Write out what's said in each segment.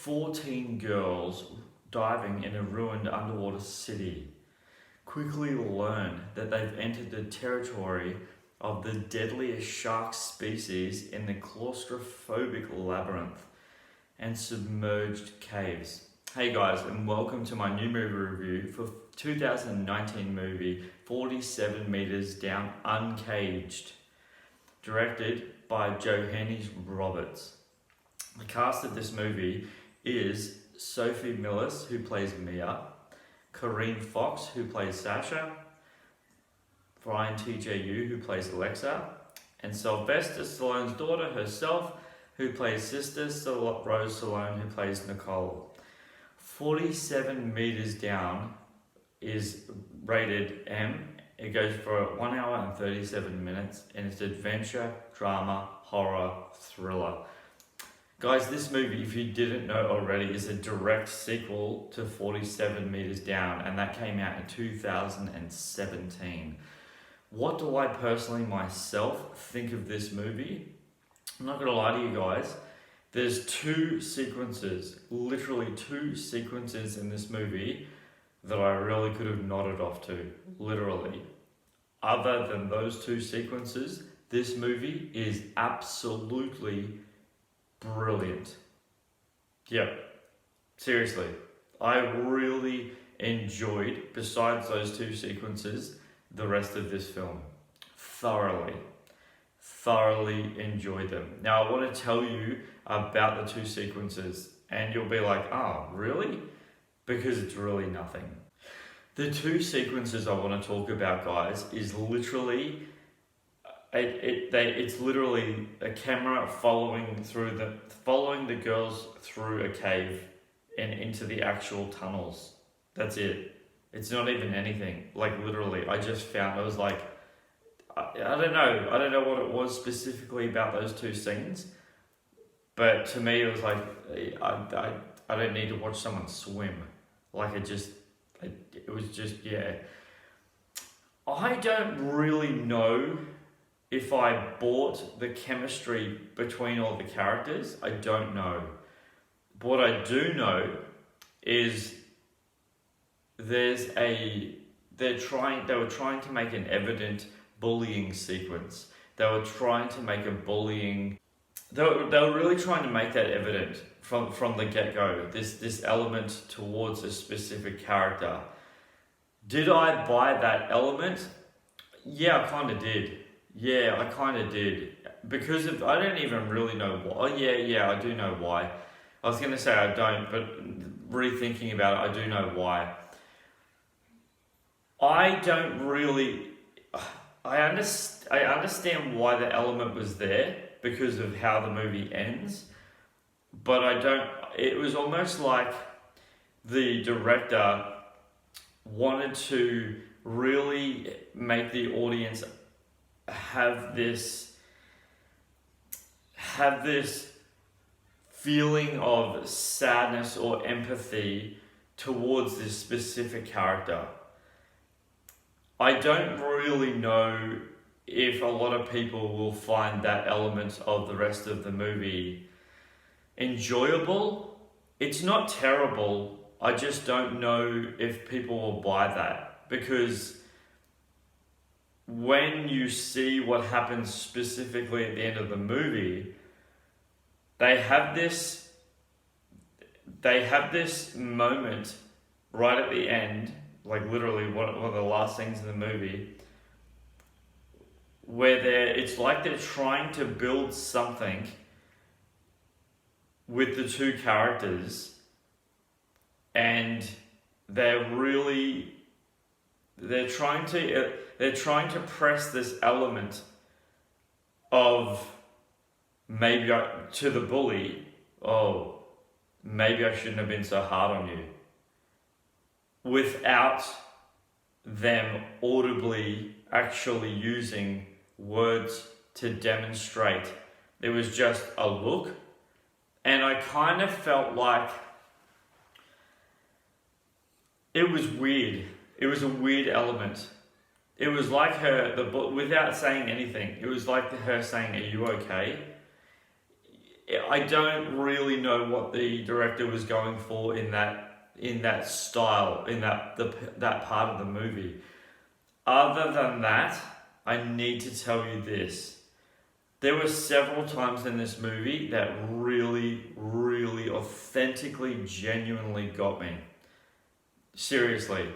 14 girls diving in a ruined underwater city quickly learn that they've entered the territory of the deadliest shark species in the claustrophobic labyrinth and submerged caves. Hey guys, and welcome to my new movie review for 2019 movie 47 Meters Down Uncaged, directed by Johannes Roberts. The cast of this movie is Sophie Millis, who plays Mia, Corinne Fox, who plays Sasha, Brian TJU, who plays Alexa, and Sylvester Stallone's daughter herself, who plays Sister Rose Stallone, who plays Nicole. 47 Meters Down is rated M. It goes for 1 hour and 37 minutes, and it's adventure, drama, horror, thriller. Guys, this movie, if you didn't know already, is a direct sequel to 47 Meters Down, and that came out in 2017. What do I personally myself think of this movie? I'm not gonna lie to you guys. There's two sequences, literally two sequences in this movie that I really could have nodded off to, literally. Other than those two sequences, this movie is absolutely brilliant. Yep, seriously. I really enjoyed, besides those two sequences, the rest of this film. Thoroughly enjoyed them. Now I want to tell you about the two sequences, and you'll be like, oh, really? Because it's really nothing. The two sequences I want to talk about, guys, is literally it's literally a camera following the girls through a cave and into the actual tunnels. That's it. It's not even anything. Like literally, I just found, I was like, I don't know what it was specifically about those two scenes, but to me it was like, I don't need to watch someone swim. Like it was just, yeah. I don't really know if I bought the chemistry between all the characters. I don't know. But what I do know is they were trying to make an evident bullying sequence. They were trying to make they were really trying to make that evident from the get-go, this element towards a specific character. Did I buy that element? Yeah, I kind of did. Because I don't even really know why. Oh, yeah, I do know why. I was going to say I don't, but rethinking about it, I do know why. I understand why the element was there because of how the movie ends, but it was almost like the director wanted to really make the audience have this feeling of sadness or empathy towards this specific character. I don't really know if a lot of people will find that element of the rest of the movie enjoyable. It's not terrible. I just don't know if people will buy that, because when you see what happens specifically at the end of the movie, they have this moment right at the end, like literally one of the last things in the movie, where it's like they're trying to build something with the two characters, and they're trying to press this element of maybe to the bully, oh, maybe I shouldn't have been so hard on you, without them audibly actually using words to demonstrate. It was just a look, and I kind of felt like it was weird. It was a weird element. It was like without saying anything, it was like her saying, "Are you okay?" I don't really know what the director was going for in that style, in that part of the movie. Other than that, I need to tell you this. There were several times in this movie that really, really authentically, genuinely got me. Seriously.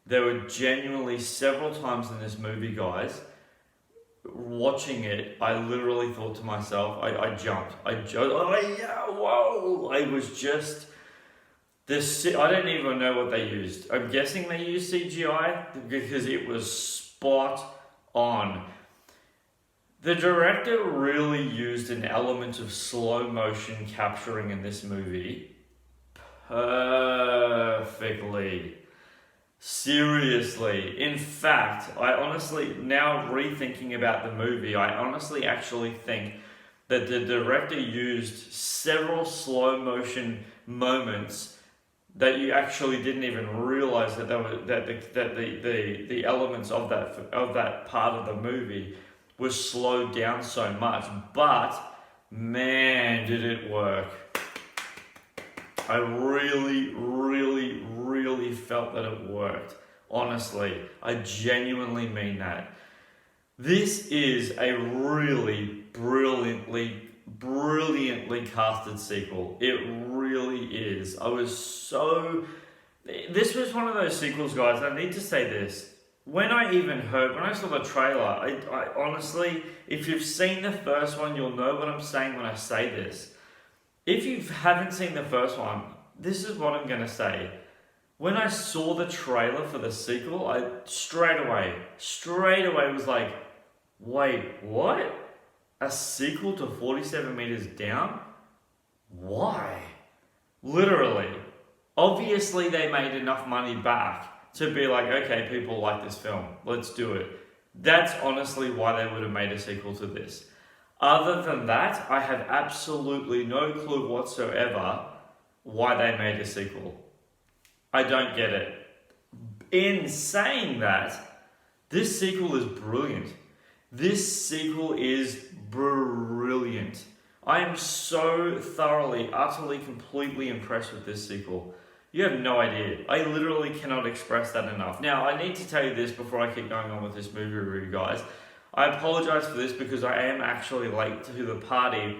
There were genuinely several times in this movie, guys, watching it, I literally thought to myself, I jumped. Oh, yeah, whoa! I was just... I don't even know what they used. I'm guessing they used CGI because it was spot on. The director really used an element of slow motion capturing in this movie perfectly. Seriously. In fact, I honestly, now rethinking about the movie, I honestly actually think that the director used several slow motion moments that you actually didn't even realize that the elements of that part of the movie was slowed down so much, but man, did it work. I really, really, really felt that it worked. Honestly, I genuinely mean that. This is a really brilliantly casted sequel. It really is. This was one of those sequels, guys. I need to say this. When I saw the trailer, I honestly, if you've seen the first one, you'll know what I'm saying when I say this. If you haven't seen the first one, this is what I'm going to say. When I saw the trailer for the sequel, I straight away was like, wait, what? A sequel to 47 Meters Down? Why? Literally. Obviously, they made enough money back to be like, okay, people like this film, let's do it. That's honestly why they would have made a sequel to this. Other than that, I have absolutely no clue whatsoever why they made a sequel. I don't get it. In saying that, this sequel is brilliant. This sequel is brilliant. I am so thoroughly, utterly, completely impressed with this sequel. You have no idea. I literally cannot express that enough. Now, I need to tell you this before I keep going on with this movie review, guys. I apologize for this because I am actually late to the party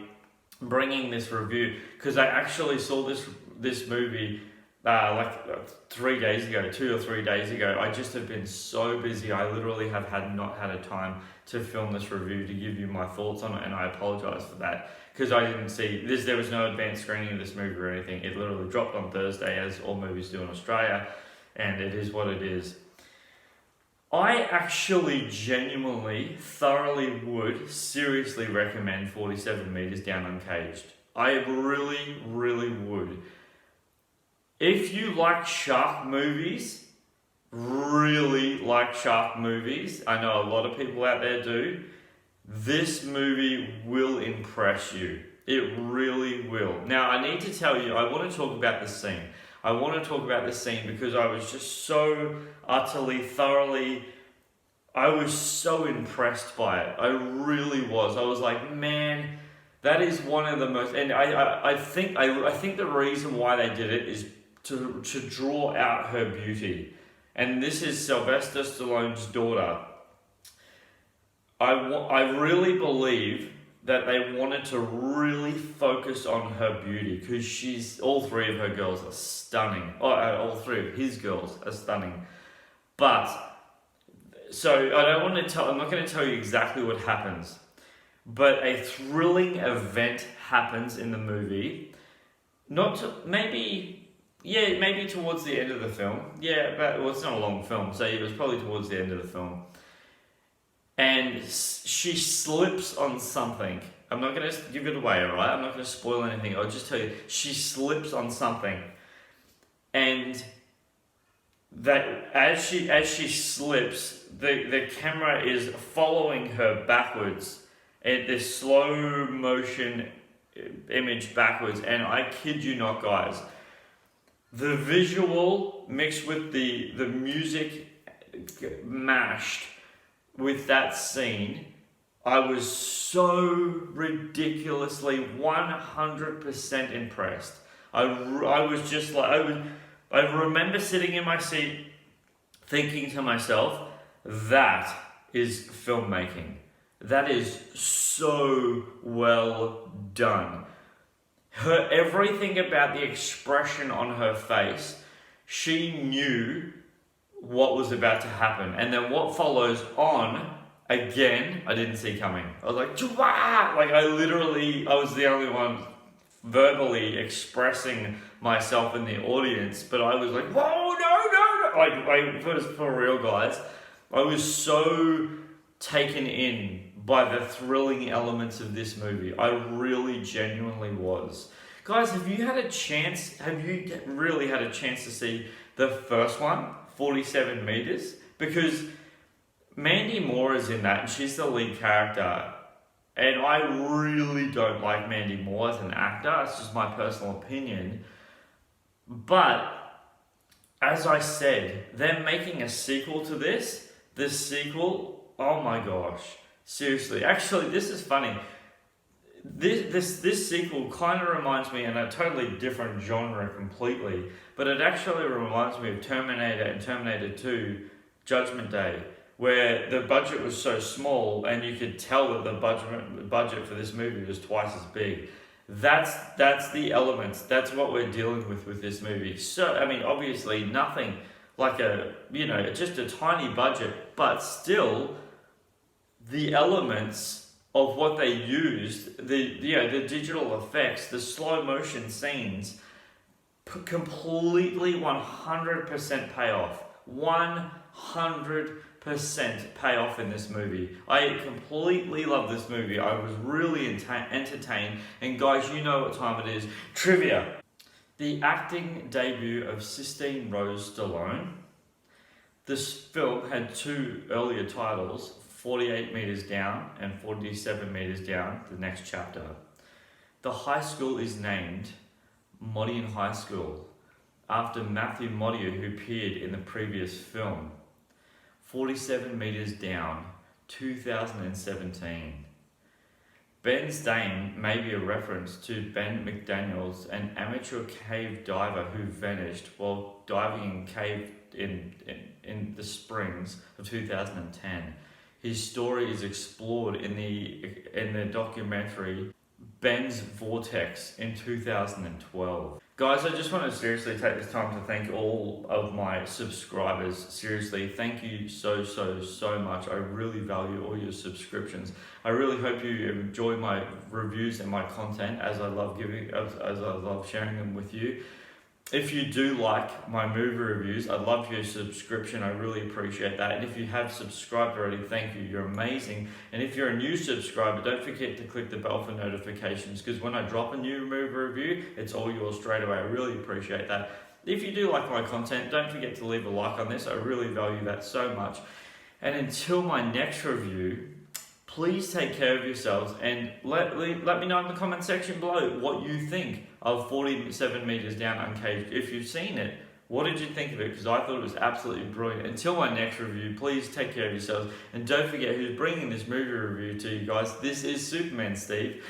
bringing this review because I actually saw this movie 3 days ago, 2 or 3 days ago. I just have been so busy. I literally have not had a time to film this review to give you my thoughts on it, and I apologize for that because I didn't see this. There was no advanced screening of this movie or anything. It literally dropped on Thursday, as all movies do in Australia, and it is what it is. I actually genuinely, thoroughly would seriously recommend 47 Meters Down Uncaged. I really, really would. If you like shark movies, really like shark movies, I know a lot of people out there do, this movie will impress you. It really will. Now, I need to tell you, I want to talk about this scene. I want to talk about this scene because I was just so utterly, thoroughly, I was so impressed by it. I really was. I was like, man, that is one of the most, and I think the reason why they did it is to draw out her beauty. And this is Sylvester Stallone's daughter. I really believe that they wanted to really focus on her beauty because all three of her girls are stunning. All three of his girls are stunning. But, so I'm not going to tell you exactly what happens, but a thrilling event happens in the movie. Maybe towards the end of the film. Yeah, but it's not a long film, so it was probably towards the end of the film. And she slips on something. I'm not going to give it away, alright? I'm not going to spoil anything. I'll just tell you, she slips on something. And that as she slips, the camera is following her backwards. And this slow motion image backwards. And I kid you not, guys. The visual mixed with the music mashed with that scene, I was so ridiculously 100% impressed. I was just like, I remember sitting in my seat thinking to myself, that is filmmaking. That is so well done. Everything about the expression on her face, she knew what was about to happen. And then what follows on, again, I didn't see coming. I was like, "Chwah!" Like I was the only one verbally expressing myself in the audience, but I was like, whoa, no. Like for real, guys, I was so taken in by the thrilling elements of this movie. I really genuinely was. Guys, have you really had a chance to see the first one, 47 meters? Because Mandy Moore is in that and she's the lead character. And I really don't like Mandy Moore as an actor. It's just my personal opinion. But as I said, they're making a sequel to this. The sequel, oh my gosh. Seriously, actually, this is funny. This sequel kind of reminds me, in a totally different genre completely, but it actually reminds me of Terminator and Terminator 2 Judgment Day, where the budget was so small and you could tell that the budget for this movie was twice as big. That's the elements. That's what we're dealing with this movie. So, I mean, obviously nothing like just a tiny budget, but still the elements of what they used, the digital effects, the slow motion scenes, completely 100% payoff. 100% payoff in this movie. I completely love this movie. I was really entertained. And guys, you know what time it is. Trivia. The acting debut of Sistine Rose Stallone. This film had two earlier titles, 48 Meters Down and 47 Meters Down, the next chapter. The high school is named Modian High School, after Matthew Modine, who appeared in the previous film. 47 Meters Down, 2017. Ben's Dame may be a reference to Ben McDaniels, an amateur cave diver who vanished while diving in cave in the springs of 2010. His story is explored in the documentary Ben's Vortex in 2012. Guys, I just want to seriously take this time to thank all of my subscribers. Seriously, thank you so much. I really value all your subscriptions. I really hope you enjoy my reviews and my content as I love sharing them with you. If you do like my movie reviews, I'd love your subscription. I really appreciate that. And if you have subscribed already, thank you. You're amazing. And if you're a new subscriber, don't forget to click the bell for notifications, because when I drop a new movie review, it's all yours straight away. I really appreciate that. If you do like my content, don't forget to leave a like on this. I really value that so much. And until my next review, please take care of yourselves and let me know in the comment section below what you think of 47 Meters Down Uncaged. If you've seen it, what did you think of it? Because I thought it was absolutely brilliant. Until my next review, please take care of yourselves. And don't forget who's bringing this movie review to you guys. This is Superman Steve.